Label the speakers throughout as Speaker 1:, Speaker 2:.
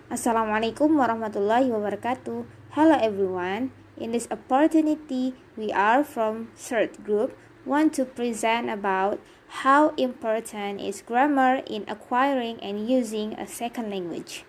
Speaker 1: Assalamualaikum warahmatullahi wabarakatuh. Hello everyone. In this opportunity, we are from third group want to present about how important is grammar in acquiring and using a second language.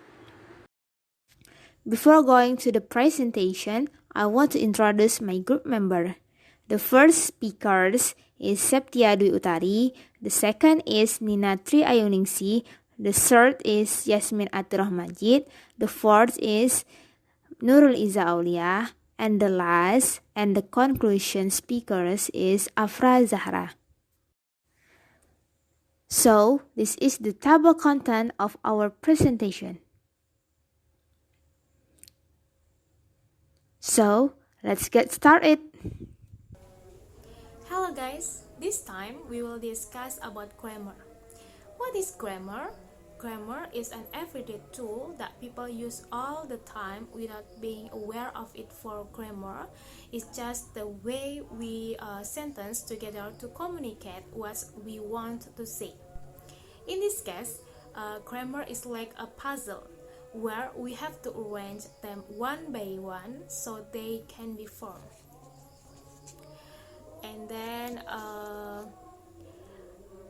Speaker 1: Before going to the presentation, I want to introduce my group member. The first speakers is Septiya Dwi Utari, the second is Tri Ayuningsih, the third is Yasmine Attiroh Majid, the fourth is Nurul Izzah Aulia, and the last and the conclusion speakers is Afra Zahra. So, this is the table content of our presentation. So, let's get started.
Speaker 2: Hello guys, this time we will discuss about grammar. What is grammar? Grammar is an everyday tool that people use all the time without being aware of it. For grammar is just the way we sentence together to communicate what we want to say. In this case, grammar is like a puzzle where we have to arrange them one by one so they can be formed. And then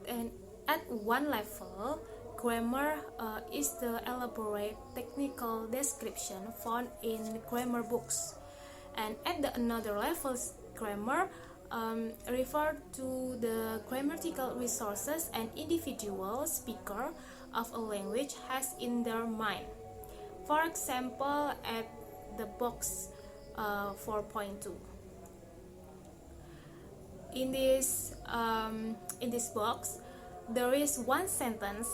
Speaker 2: and at one level, grammar is the elaborate technical description found in grammar books, and at the another level, grammar refer to the grammatical resources an individual speaker of a language has in their mind. For example, at the box 4.2. In this box, there is one sentence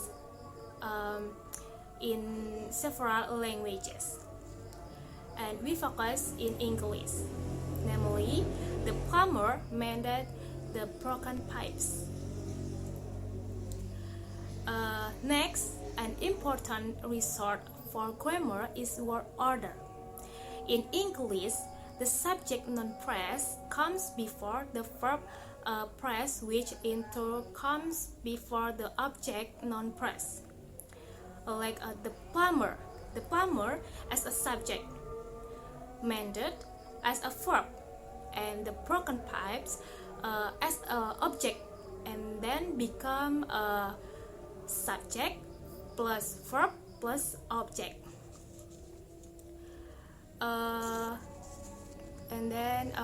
Speaker 2: in several languages, and we focus in English. Namely, the plumber mended the broken pipes. Next, an important resort for grammar is word order. In English, the subject non-phrase comes before the verb phrase, which in turn comes before the object non-phrase. Like the plumber as a subject, mended as a verb, and the broken pipes as an object, and then become a subject plus verb plus object. And then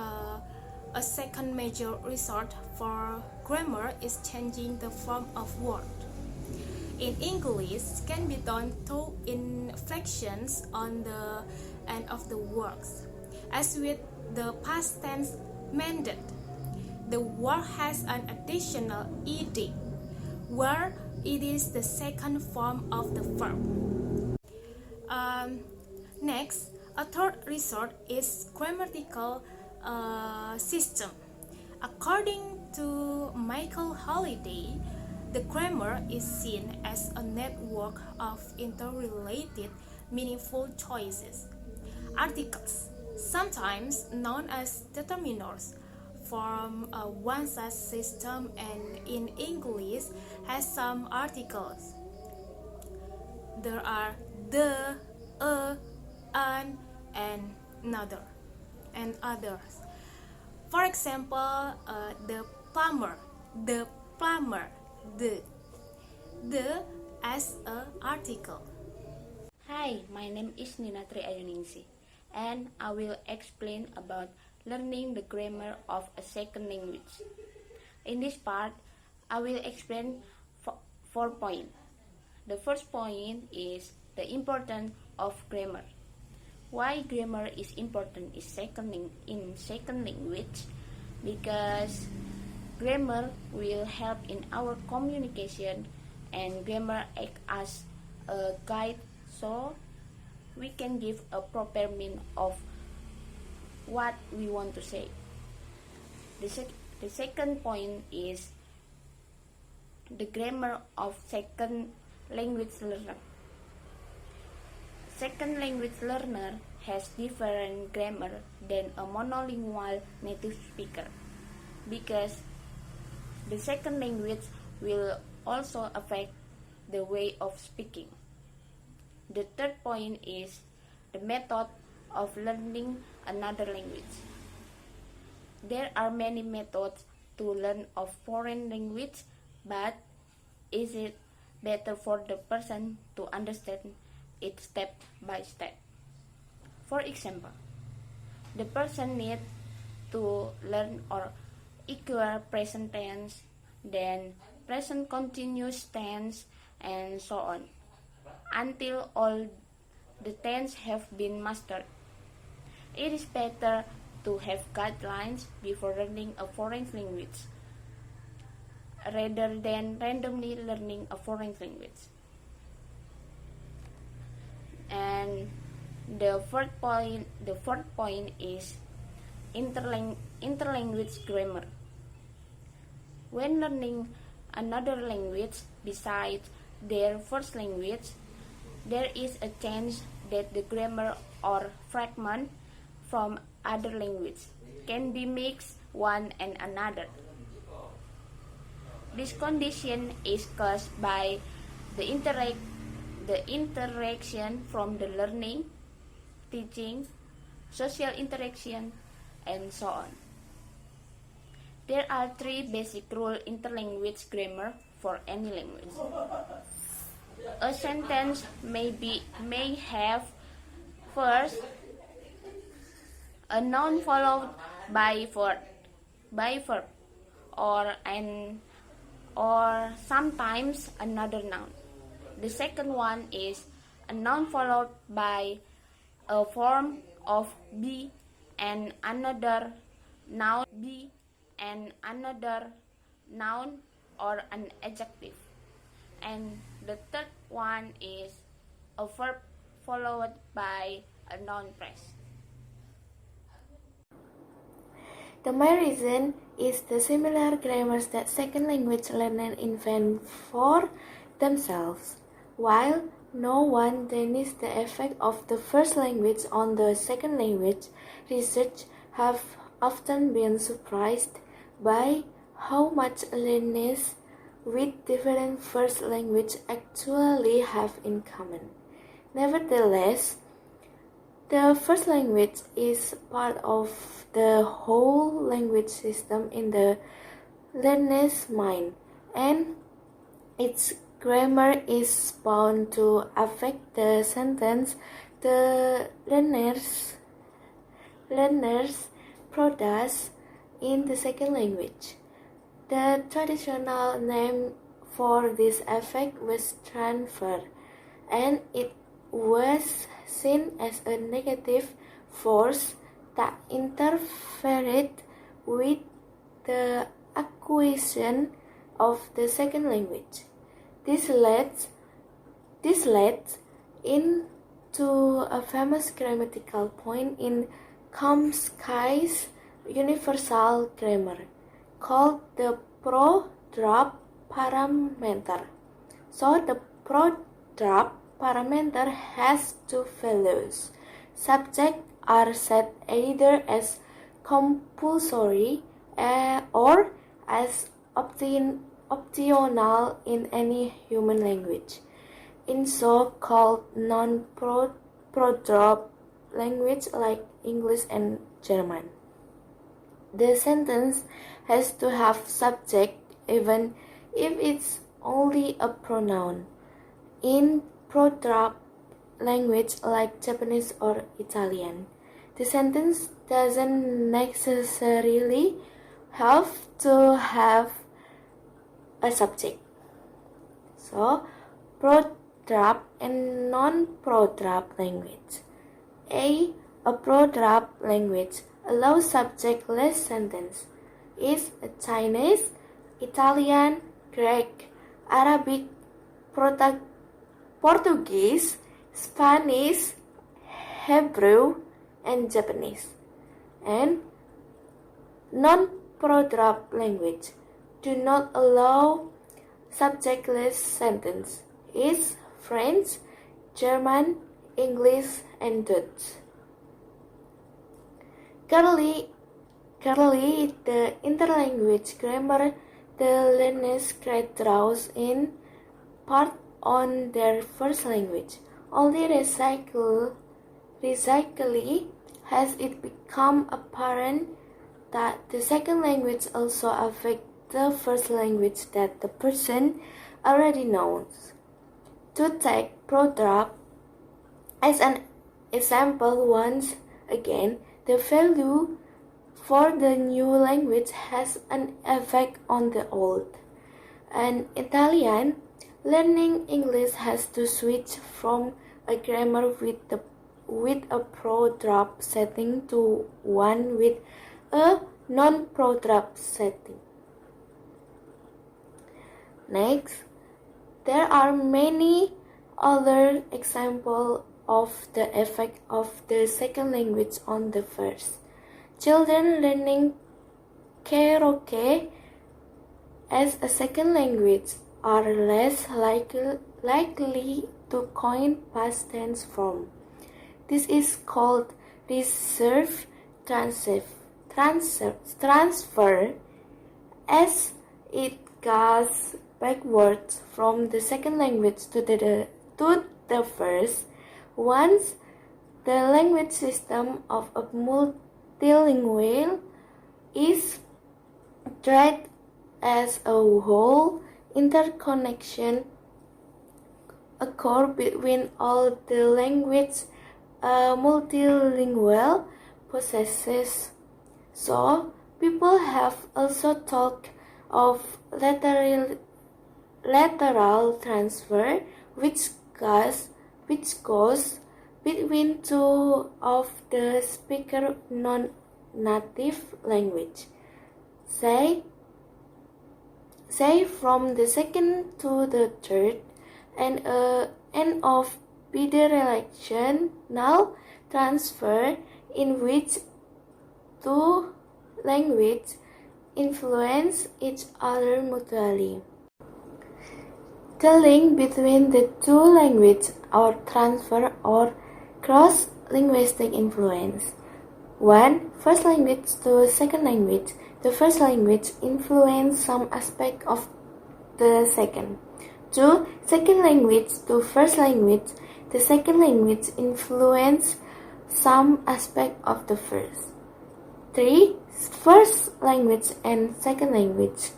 Speaker 2: a second major resort for grammar is changing the form of word. In English, can be done through inflections on the end of the words. As with the past tense mended, the word has an additional ed, where it is the second form of the verb. Next, a third resort is grammatical system. According to Michael Holiday, the grammar is seen as a network of interrelated, meaningful choices. Articles, sometimes known as determiners, form one such system, and in English has some articles. There are the, an, and another, and others. For example, the plumber, the as a article.
Speaker 3: Hi, my name is Tri Ayuningsih, and I will explain about learning the grammar of a second language. In this part, I will explain 4 points. The first point is the importance of grammar. Why grammar is important in second language? Because grammar will help in our communication, and grammar act as a guide so we can give a proper meaning of what we want to say. The second point is the grammar of second language learner. Second language learner has different grammar than a monolingual native speaker, because the second language will also affect the way of speaking. The third point is the method of learning another language. There are many methods to learn a foreign language, but is it better for the person to understand it step by step? For example, the person needs to learn or acquire present tense, then present continuous tense, and so on, until all the tense have been mastered. It is better to have guidelines before learning a foreign language, rather than randomly learning a foreign language. And the fourth point is interlanguage grammar. When learning another language besides their first language, there is a chance that the grammar or fragment from other language can be mixed one and another. This condition is caused by the interaction from the learning, teaching, social interaction, and so on. There are three basic rules interlanguage grammar for any language. A sentence may have first a noun followed by verb or sometimes another noun. The second one is a noun followed by a form of be and another noun be and another noun or an adjective. And the third one is a verb followed by a noun phrase.
Speaker 4: The main reason is the similar grammars that second language learners invent for themselves. While no one denies the effect of the first language on the second language, researchers have often been surprised by how much learners with different first language actually have in common. Nevertheless, the first language is part of the whole language system in the learner's mind, and its grammar is bound to affect the sentence the learners produce in the second language. The traditional name for this effect was transfer, and it was seen as a negative force that interfered with the acquisition of the second language. This led into a famous grammatical point in Chomsky's universal grammar, called the pro-drop parameter. So the pro-drop parameter has two values. Subjects are set either as compulsory or as optional in any human language. In so-called non-pro-drop language like English and German, the sentence has to have subject even if it's only a pronoun. In pro-drop language like Japanese or Italian, the sentence doesn't necessarily have to have a subject. So, pro-drop and non-pro-drop language. A pro-drop language allows subjectless sentence is Chinese, Italian, Greek, Arabic, Portuguese, Spanish, Hebrew, and Japanese. And non-pro-drop language do not allow subjectless sentence is French, German, English, and Dutch. Currently, the interlanguage grammar the learners draws in part on their first language, only recently has it become apparent that the second language also affects the first language that the person already knows. To take proverb as an example, once again, the value for the new language has an effect on the old. In Italian, learning English has to switch from a grammar with a proverb setting to one with a non-proverb setting. Next, there are many other examples of the effect of the second language on the first. Children learning karaoke as a second language are less likely to coin past tense form. This is called reserve transfer, as it goes backwards from the second language to the first. Once the language system of a multilingual is treated as a whole, interconnection occurs between all the language a multilingual possesses. So, people have also talked of lateral transfer, which goes between two of the speaker non-native language. Say from the second to the third, and end of bidirectional transfer in which two languages influence each other mutually. The link between the two languages or transfer or cross-linguistic influence. 1. First language to second language. The first language influences some aspect of the second. 2. Second language to first language. The second language influences some aspect of the first. 3. First language and second language.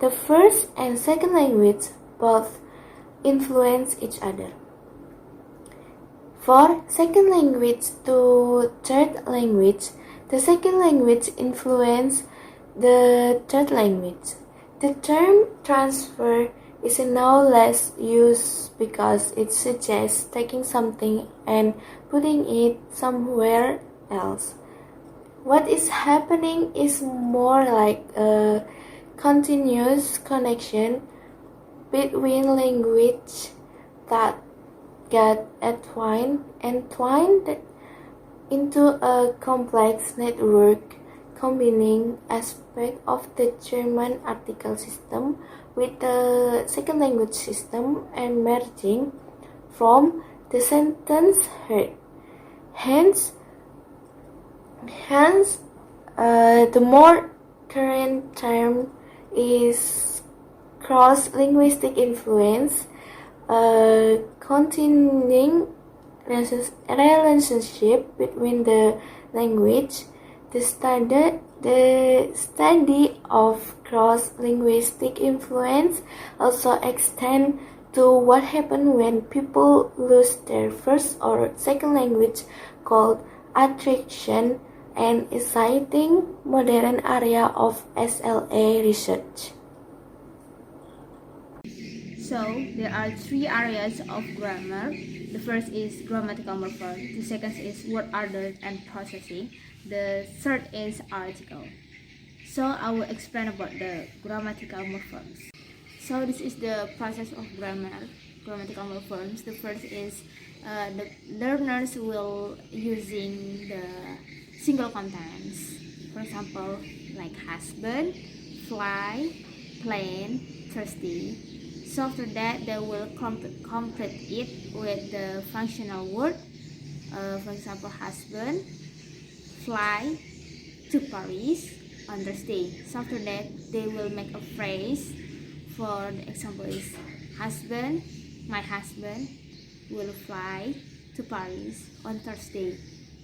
Speaker 4: The first and second language both influence each other. 4. Second language to third language. The second language influences the third language. The term transfer is now less used because it suggests taking something and putting it somewhere else. What is happening is more like a continuous connection between language that get entwined into a complex network combining aspects of the German article system with the second language system and merging from the sentence heard. Hence, the more current term is cross-linguistic influence, a continuing relationship between the language. The study of cross-linguistic influence also extends to what happens when people lose their first or second language, called attrition, an exciting modern area of SLA research.
Speaker 1: So, there are three areas of grammar. The first is grammatical morpheme, the second is word order and processing, the third is article. So, I will explain about the grammatical morphemes. So, this is the process of grammatical morphemes. The first is the learners will using the single contents. For example, like husband, fly, plane, thirsty. So after that, they will complete it with the functional word. For example, husband, fly to Paris on Thursday. So after that, they will make a phrase. For the example is husband, my husband, will fly to Paris on Thursday.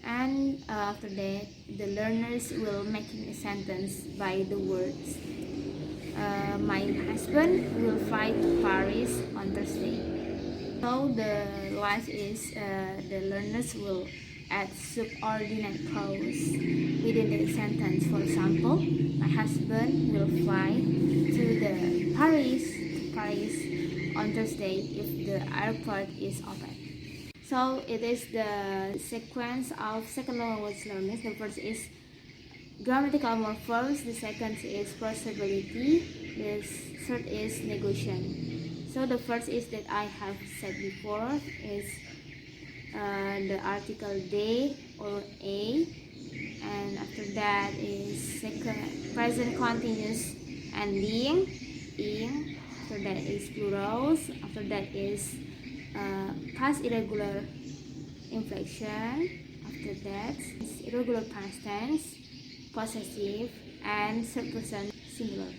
Speaker 1: And after that, the learners will make a sentence by the words. My husband will fly to Paris on Thursday. So the last is the learners will add subordinate clause within the sentence. For example, my husband will fly to Paris on Thursday if the airport is open. So it is the sequence of second language learners. The first is grammatical morphemes, the second is possibility, the third is negation. So the first is that I have said before is the article they or a, and after that is present continuous ending ing, after that is plurals, after that is past irregular inflection, after that is irregular past tense, possessive, and third person singular.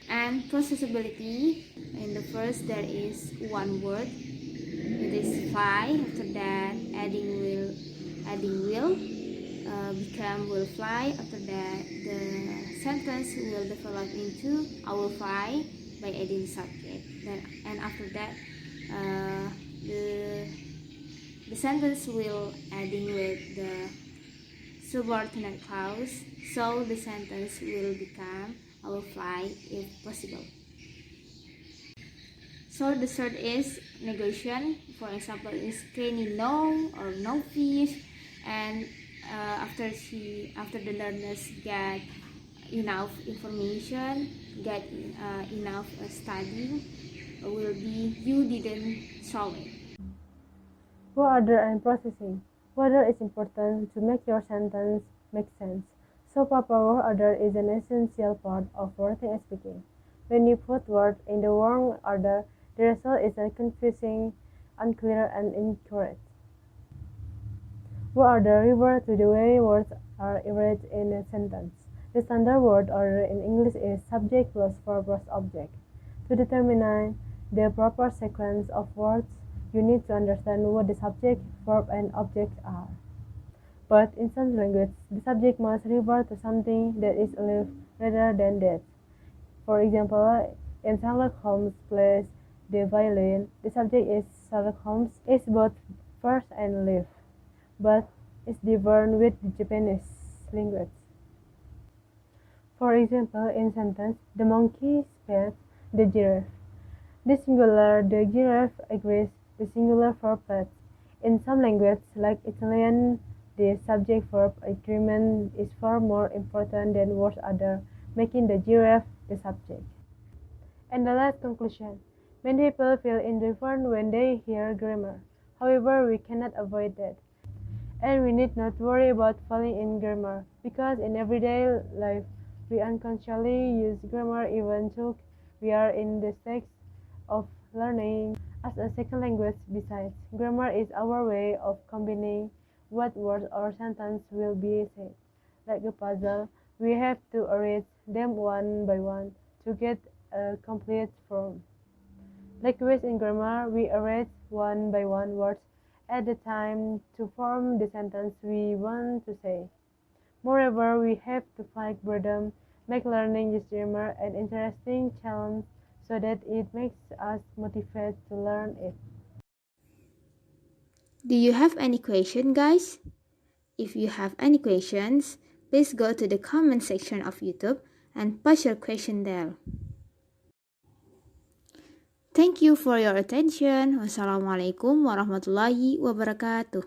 Speaker 1: And processability, in the first there is one word, it is fly, after that adding will become will fly, after that the sentence will develop into I will fly by adding subject, and after that the sentence will adding with the subordinate clause, so the sentence will become I will fly if possible. So the third is negation. For example, is Kenny no or no fish, and after the learners get enough information, get enough studying, will be you didn't solve it.
Speaker 5: Order and processing. Order is important to make your sentence make sense. So proper word order is an essential part of writing and speaking. When you put words in the wrong order, the result is confusing, unclear, and incorrect. Word order refers to the way words are arranged in a sentence. The standard word order in English is subject plus verb plus object. To determine the proper sequence of words, you need to understand what the subject, verb, and object are. But in some languages, the subject must refer to something that is alive rather than dead. For example, in Sherlock Holmes' plays The Violin, the subject is Sherlock Holmes is both first and alive, but is different with the Japanese language. For example, in sentence, the monkey sped the giraffe. The singular the giraffe agrees, the singular verb pet. In some languages, like Italian, the subject-verb agreement is far more important than word order, making the giraffe the subject. And the last conclusion. Many people feel indifferent when they hear grammar. However, we cannot avoid that. And we need not worry about falling in grammar, because in everyday life, we unconsciously use grammar even though we are in the stage of learning as a second language. Besides, grammar is our way of combining what words or sentence will be said. Like a puzzle, we have to arrange them one by one to get a complete form. Likewise, in grammar, we arrange one by one words at a time to form the sentence we want to say. Moreover, we have to fight boredom, make learning this grammar an interesting challenge so that it makes us motivated to learn it.
Speaker 1: Do you have any question, guys? If you have any questions, please go to the comment section of YouTube and post your question there. Thank you for your attention. Wassalamualaikum warahmatullahi wabarakatuh.